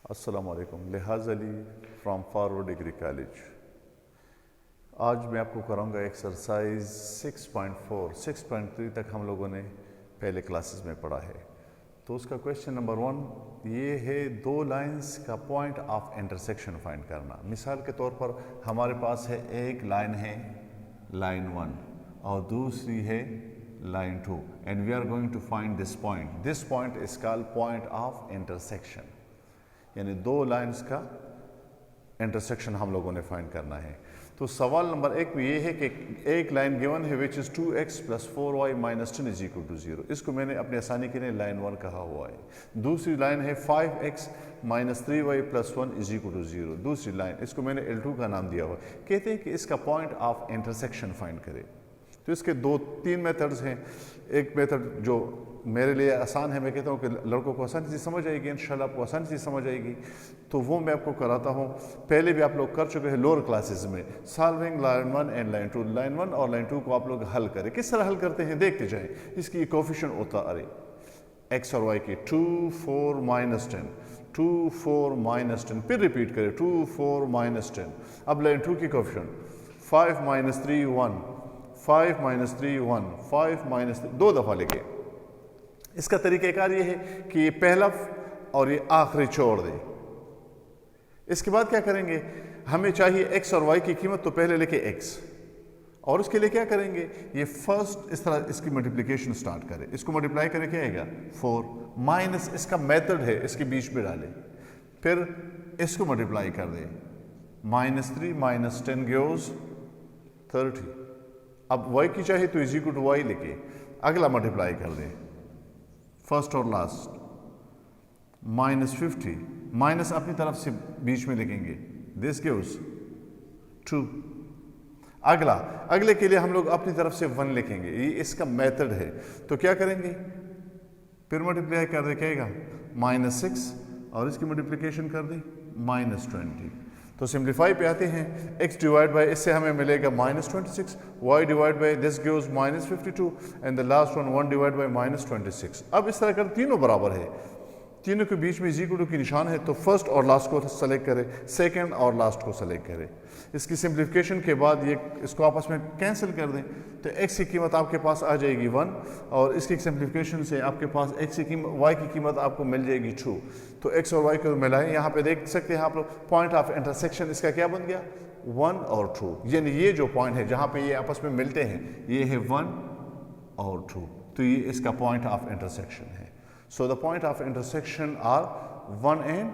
अस्सलाम वालेकुम। लिहाज Ali from forward degree college. आज मैं आपको कराऊंगा एक्सरसाइज 6.3 तक हम लोगों ने पहले क्लासेस में पढ़ा है। तो उसका क्वेश्चन नंबर 1 ये है, दो लाइंस का पॉइंट ऑफ इंटरसेक्शन फाइंड करना। मिसाल के तौर पर हमारे पास है एक लाइन है लाइन 1 और दूसरी है line 2 and we are going to find this point. This point is called point of intersection, यानी दो लाइंस का इंटरसेक्शन हम लोगों ने फाइंड करना है। तो सवाल नंबर 1 में ये है कि एक लाइन गिवन है विच इज़ 2x + 4y - 10 = 0। इसको मैंने अपनी आसानी के लिए लाइन 1 कहा हुआ है। दूसरी लाइन है 5x - 3y + 1 = 0। दूसरी लाइन, इसको मैंने L2 का नाम दिया हुआ है। कहते हैं कि इसका पॉइंट ऑफ इंटरसेक्शन फाइंड करें। तो इसके 2-3 मेथड्स हैं। एक मेथड जो मेरे लिए आसान है, मैं कहता हूँ कि लड़कों को आसानी से समझ आएगी, इंशाल्लाह आपको आसानी से समझ आएगी, तो वो मैं आपको कराता हूँ। पहले भी आप लोग कर चुके हैं लोअर क्लासेस में, solving line 1 and line 2। Line 1 और लाइन 2 को आप लोग हल करें। किस तरह हल करते हैं देखते जाएँ। इसकी कोफिशिएंट होता अरे x और y की 2, 4, -10, 2, 4, -10, फिर रिपीट करें 2, 4, -10। अब लाइन 2 की कोफिशिएंट 5 - 3 1, 5 - 3 1, 5 - 3 2 दफ़ा लिखे। इसका तरीक़ाकार ये है कि ये पहला और ये आखिरी छोड़ दे। इसके बाद क्या करेंगे, हमें चाहिए x और y की कीमत, तो पहले लिखे x और उसके लिए क्या करेंगे, ये फर्स्ट इस तरह इसकी मल्टीप्लिकेशन स्टार्ट करें। इसको मल्टीप्लाई करें क्या आएगा 4 माइनस इसका मेथड है, इसके बीच में डालें, फिर इसको मल्टीप्लाई कर दें। -3 - 10 gives 30। अब y की चाहिए तो इज इक्वल टू y लिखे, अगला मल्टीप्लाई कर दें फर्स्ट और लास्ट। -50 माइनस अपनी तरफ से बीच में लिखेंगे, दिस गिव्स 2। अगले के लिए हम लोग अपनी तरफ से 1 लिखेंगे, ये इसका मेथड है। तो क्या करेंगे, फिर मल्टीप्लाई कर दे, क्या आएगा -6 और इसकी मल्टीप्लिकेशन कर दे -20। तो सिंप्लीफाई पे आते हैं, x डिवाइड बाय इससे हमें मिलेगा -26, y divide by this gives -52 and the last one 1 divide by -26। अब इस तरह कर तीनों बराबर है, तीनों के बीच में इज इक्वल टू की निशान है, तो फर्स्ट और लास्ट को सेलेक्ट करें, सेकंड और लास्ट को सेलेक्ट करें। इसकी सिंप्लीफिकेशन के बाद ये इसको आपस में कैंसिल कर दें, तो x की कीमत आपके पास आ जाएगी 1 और इसकी सिंप्लीफिकेशन से आपके पास x की कीमत, y की कीमत आपको मिल जाएगी 2। तो x और y को मिलाएं, यहाँ पे देख सकते हैं आप लोग पॉइंट ऑफ इंटरसेक्शन इसका क्या बन गया 1 और 2। यानी ये जो पॉइंट है जहाँ पे ये आपस में मिलते हैं ये है 1 और 2, तो ये इसका पॉइंट ऑफ इंटरसेक्शन है। So the point of intersection are 1 and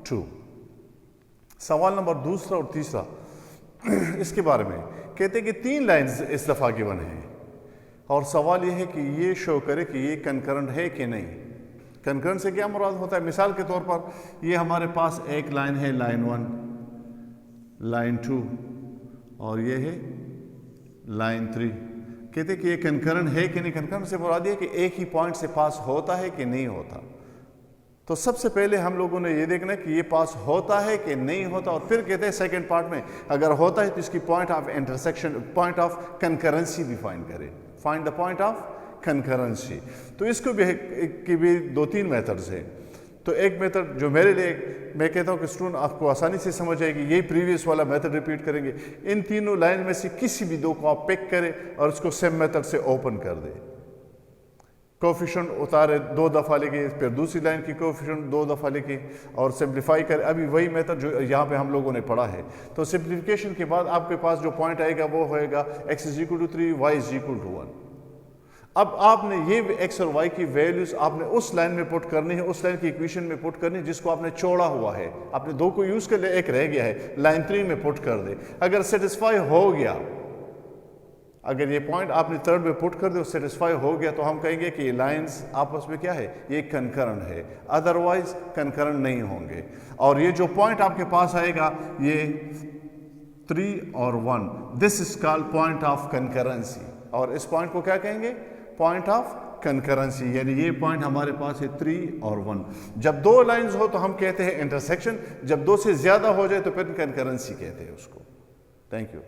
2। सवाल नंबर दूसरा और तीसरा इसके बारे में कहते हैं कि 3 लाइंस इस दफ़ा गिवन है और सवाल यह है कि ये शो करे कि ये कंकरेंट है कि नहीं। कंकरेंट से क्या मुराद होता है, मिसाल के तौर पर ये हमारे पास एक लाइन है लाइन 1, लाइन 2 और ये है लाइन 3। कहते कि ये कंकरेंट है कि नहीं। कंकरेंट से मुराद ये कि एक ही पॉइंट से पास होता है कि नहीं होता। तो सबसे पहले हम लोगों ने ये देखना है कि ये पास होता है कि नहीं होता, और फिर कहते हैं सेकंड पार्ट में अगर होता है तो इसकी point of intersection, point of concurrency भी फाइंड करें, find the point of concurrency. तो इसको भी 2-3 मेथड्स है। तो एक मेथड जो मेरे लिए मैं कहता हूँ कि स्टूडेंट आपको आसानी से समझ आएगी, यही प्रीवियस वाला मेथड रिपीट करेंगे। इन तीनों लाइन में से किसी भी 2 को आप पिक करें और उसको सेम मेथड से ओपन कर दें। कोफिशिएंट उतारे 2 दफ़ा लिखे, फिर दूसरी लाइन की कोफिशिएंट 2 दफ़ा लिखे और सिंप्लीफाई करें। अभी वही मेथड जो यहाँ पे हम लोगों ने पढ़ा है। तो सिंप्लीफिकेशन के बाद आपके पास जो पॉइंट आएगा वो होएगा x = 3, y = 1। अब आपने ये x और y की वैल्यूज आपने उस लाइन में पुट करनी है, उस लाइन की इक्वेशन में पुट करनी है जिसको आपने छोड़ा हुआ है। आपने 2 को यूज कर लिया, एक रह गया है, लाइन 3 में पुट कर दे। अगर सेटिस्फाई हो गया, अगर ये पॉइंट आपने 3rd में पुट कर दे और सेटिस्फाई हो गया, तो हम कहेंगे कि ये लाइंस आपस में क्या है, ये कंकरेंट है, अदरवाइज कंकरेंट नहीं होंगे। और ये जो पॉइंट आपके पास आएगा ये 3 और 1, this is called point of concurrency. और इस पॉइंट को क्या कहेंगे, पॉइंट ऑफ कंकरेंसी। यानी ये पॉइंट हमारे पास है 3 और 1। जब 2 लाइंस हो तो हम कहते हैं इंटरसेक्शन, जब 2 से ज्यादा हो जाए तो फिर कंकरेंसी कहते हैं उसको। Thank you.